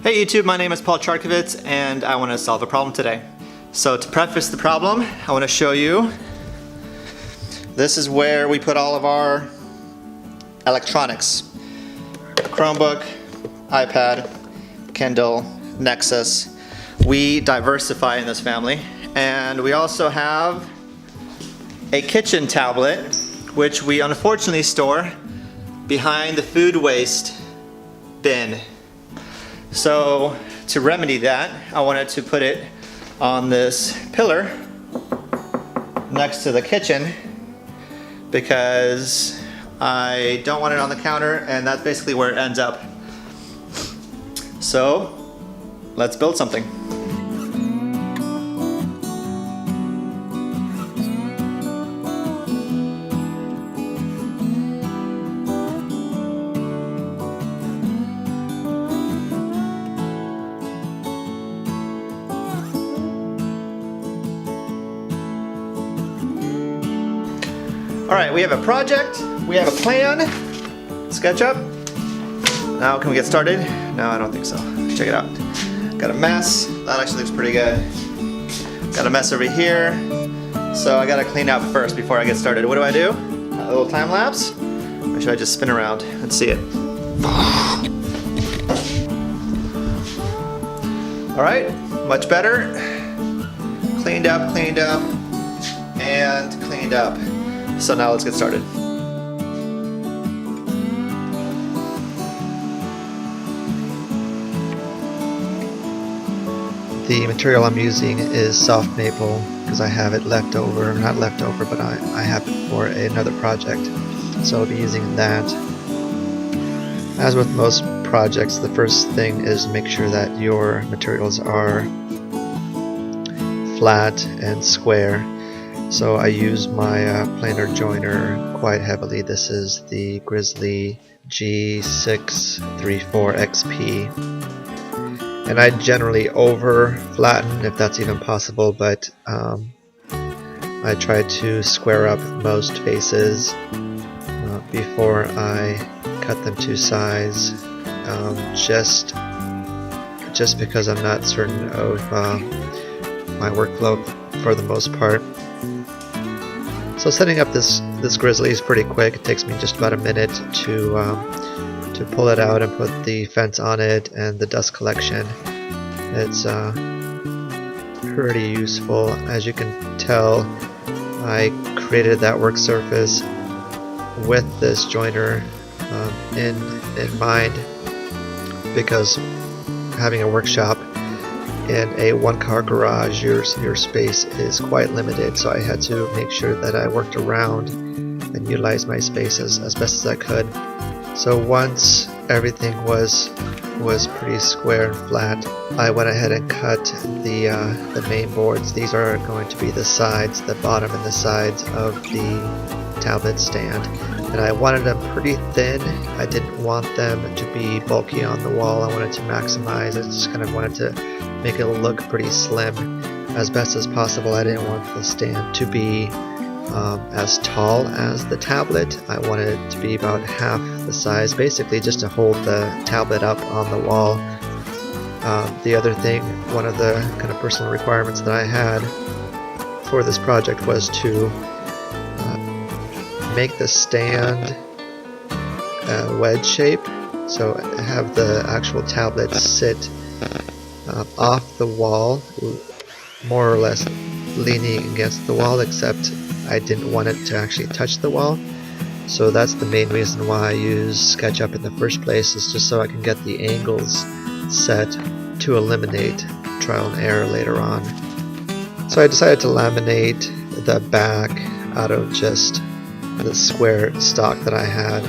Hey YouTube, my name is Paul Charkovitz and I want to solve a problem today. So to preface the problem, I want to show you, this is where we put all of our electronics. Chromebook, iPad, Kindle, Nexus. We diversify in this family. And we also have a kitchen tablet, which we unfortunately store behind the food waste bin. So to remedy that, I wanted to put it on this pillar next to the kitchen because I don't want it on the counter, and that's basically where it ends up. So let's build something. Alright, we have a project, we have a plan. SketchUp. Now can we get started? No, I don't think so. Check it out. Got a mess. That actually looks pretty good. Got a mess over here. So I gotta clean up first before I get started. What do? A little time lapse? Or should I just spin around and see it? Alright, much better. Cleaned up, and cleaned up. So now let's get started. The material I'm using is soft maple because I have it left over, not left over, but I have it for another project. So I'll be using that. As with most projects, the first thing is make sure that your materials are flat and square. So I use my planar joiner quite heavily. This is the Grizzly G634XP. And I generally over flatten if that's even possible, but I try to square up most faces before I cut them to size, just because I'm not certain of my workflow for the most part. So setting up this Grizzly is pretty quick. It takes me just about a minute to pull it out and put the fence on it and the dust collection. It's pretty useful. As you can tell, I created that work surface with this joiner in mind, because having a workshop in a one-car garage, your space is quite limited, so I had to make sure that I worked around and utilized my space as best as I could. So once everything was pretty square and flat, I went ahead and cut the main boards. These are going to be the sides, the bottom and the sides of the tablet stand. And I wanted them pretty thin. I didn't want them to be bulky on the wall. I wanted to maximize. I just kind of wanted to make it look pretty slim as best as possible. I didn't want the stand to be as tall as the tablet. I wanted it to be about half the size, basically just to hold the tablet up on the wall. The other thing, one of the kind of personal requirements that I had for this project was to make the stand wedge shape, so have the actual tablet sit off the wall, more or less leaning against the wall, except I didn't want it to actually touch the wall. So that's the main reason why I use SketchUp in the first place, is just so I can get the angles set to eliminate trial and error later on. So I decided to laminate the back out of just the square stock that I had.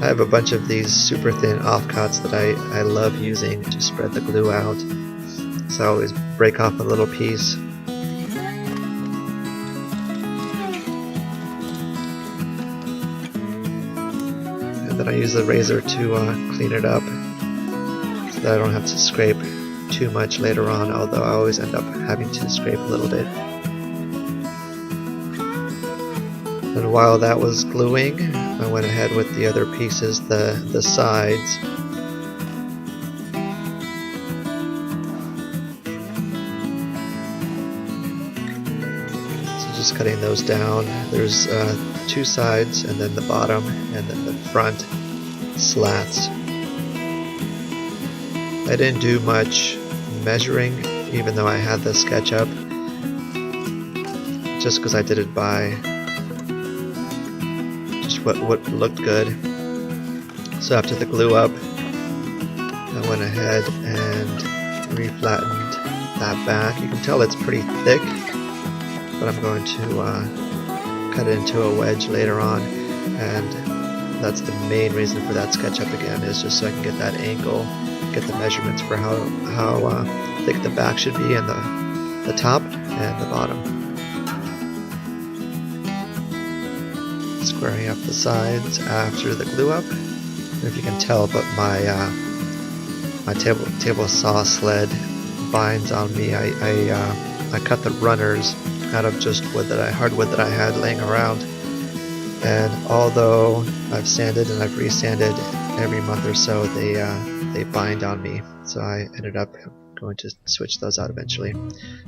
I have a bunch of these super thin offcuts that I love using to spread the glue out. So I always break off a little piece. And then I use the razor to clean it up so that I don't have to scrape too much later on, although I always end up having to scrape a little bit. And while that was gluing, I went ahead with the other pieces, the sides. So just cutting those down. There's 2 sides, and then the bottom, and then the front slats. I didn't do much measuring, even though I had the sketch up, just because I did it by just what looked good. So after the glue up, I went ahead and re-flattened that back. You can tell it's pretty thick, but I'm going to cut it into a wedge later on, and that's the main reason for that sketch up again, is just so I can get that angle, get the measurements for how thick the back should be, and the top and the bottom. Squaring up the sides after the glue up. And if you can tell, but my my table saw sled binds on me. I cut the runners out of just hardwood that I had laying around, and although I've sanded and I've resanded every month or so, they bind on me, so I ended up going to switch those out eventually.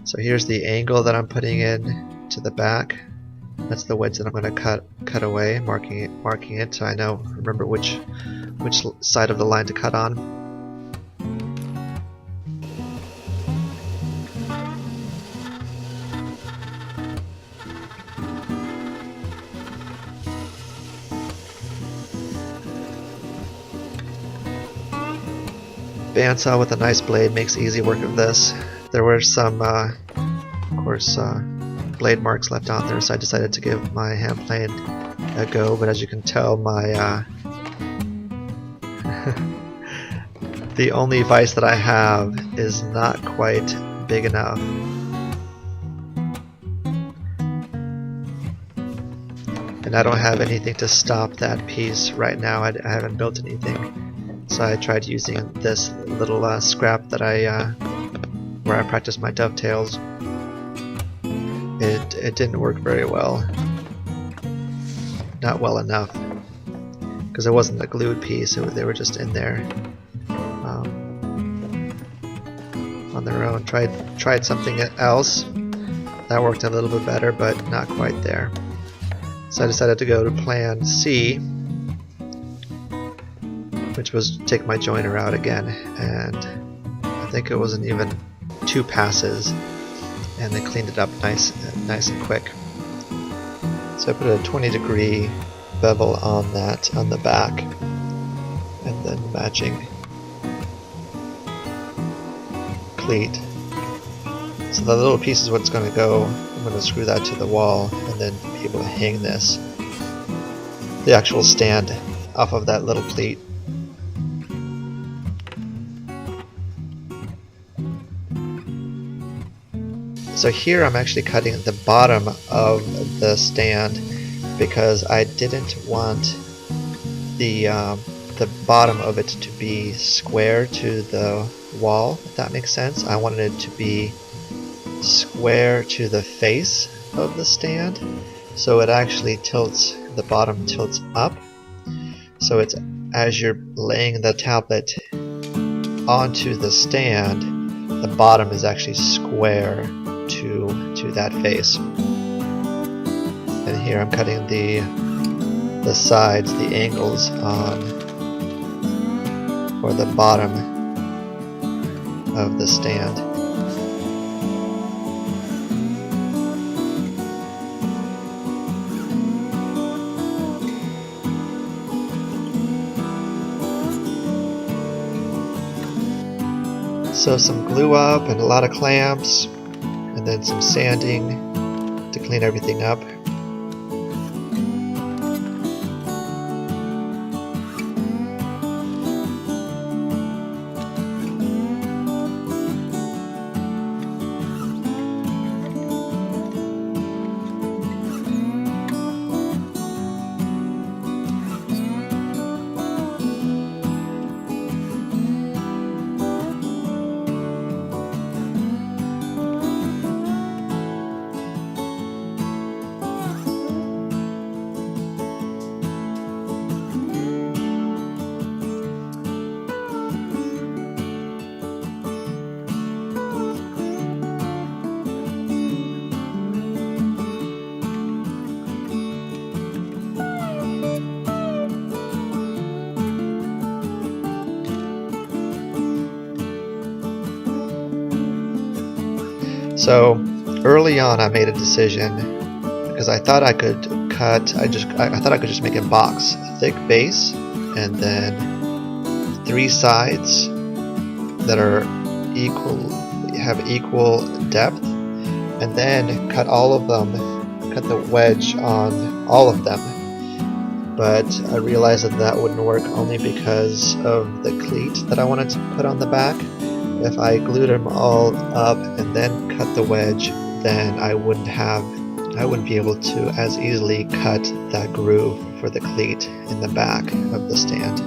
So here's the angle that I'm putting in to the back. That's the wedge that I'm going to cut away, marking it so I remember which side of the line to cut on. Bandsaw with a nice blade makes easy work of this. There were some, of course, blade marks left on there, so I decided to give my hand plane a go, but as you can tell, my the only vise that I have is not quite big enough. And I don't have anything to stop that piece right now. I haven't built anything, so I tried using this little scrap that where I practiced my dovetails. It didn't work very well. Not well enough, because it wasn't a glued piece. They were just in there on their own. Tried something else that worked a little bit better, but not quite there. So I decided to go to plan C, which was take my joiner out again, and I think it wasn't even 2 passes, and they cleaned it up nice and quick. So I put a 20-degree bevel on the back, and then matching cleat. So the little piece is what's going to go. I'm going to screw that to the wall and then be able to hang the actual stand off of that little cleat. So here I'm actually cutting the bottom of the stand because I didn't want the bottom of it to be square to the wall, if that makes sense. I wanted it to be square to the face of the stand, so it actually tilts, the bottom tilts up. So it's as you're laying the tablet onto the stand, the bottom is actually square to that face. And here I'm cutting the sides, the angles on, or the bottom of the stand. So some glue up and a lot of clamps, and then some sanding to clean everything up. So early on I made a decision because I thought I could cut, I thought I could just make a box, a thick base, and then 3 sides that are have equal depth, and then cut all of them, cut the wedge on all of them. But I realized that that wouldn't work only because of the cleat that I wanted to put on the back. If I glued them all up and then cut the wedge, then I wouldn't be able to as easily cut that groove for the cleat in the back of the stand.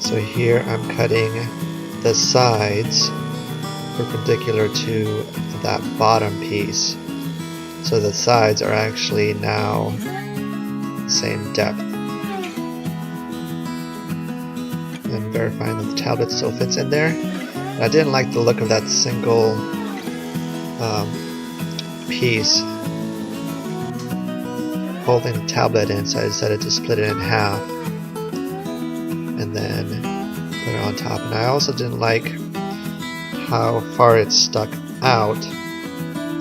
So here I'm cutting the sides perpendicular to that bottom piece. So the sides are actually now the same depth. And verifying that the tablet still fits in there. And I didn't like the look of that single piece holding the tablet in, so I decided to split it in half and then put it on top. And I also didn't like how far it stuck out,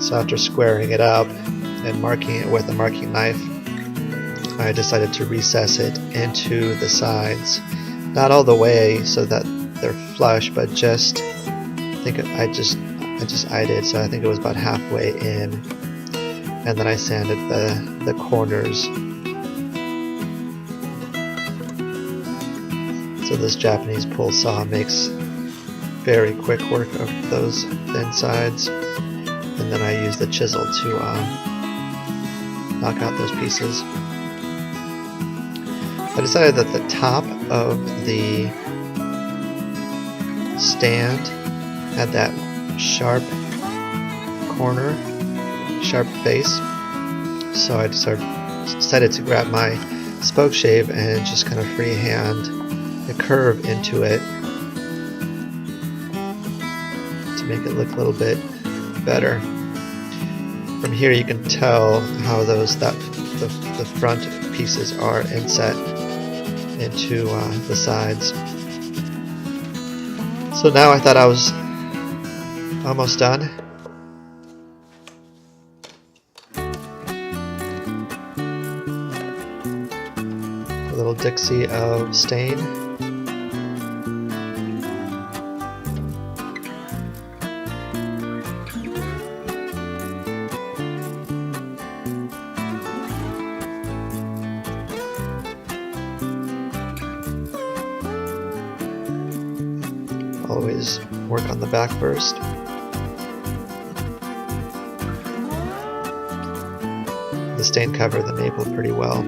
so after squaring it up and marking it with a marking knife, I decided to recess it into the sides, not all the way so that they're flush, but just I just eyed it, so I think it was about halfway in, and then I sanded the corners. So this Japanese pull saw makes very quick work of those thin sides, and then I use the chisel to knock out those pieces. I decided that the top of the stand had that sharp corner, sharp face, so I decided to grab my spoke shave and just kind of freehand a curve into it to make it look a little bit better. From here you can tell how the front pieces are inset into the sides. So now I thought I was almost done. A little Dixie of stain. Always work on the back first. The stain covered the maple pretty well.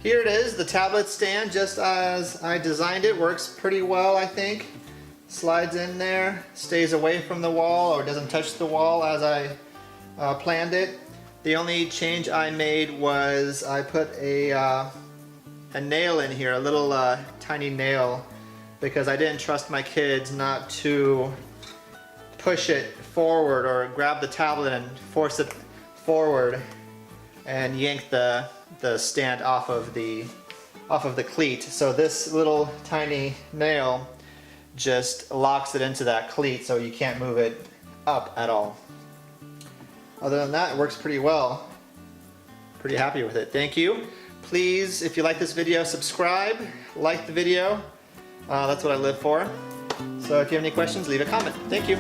Here it is, the tablet stand, just as I designed it. Works pretty well, I think. Slides in there, stays away from the wall, or doesn't touch the wall as I planned it. The only change I made was I put a nail in here, a little tiny nail, because I didn't trust my kids not to push it forward or grab the tablet and force it forward and yank the stand off of the cleat. So this little tiny nail just locks it into that cleat, so you can't move it up at all. Other than that, it works pretty well. Pretty happy with it. Thank you. Please, if you like this video, subscribe, like the video. That's what I live for. So if you have any questions, leave a comment. Thank you.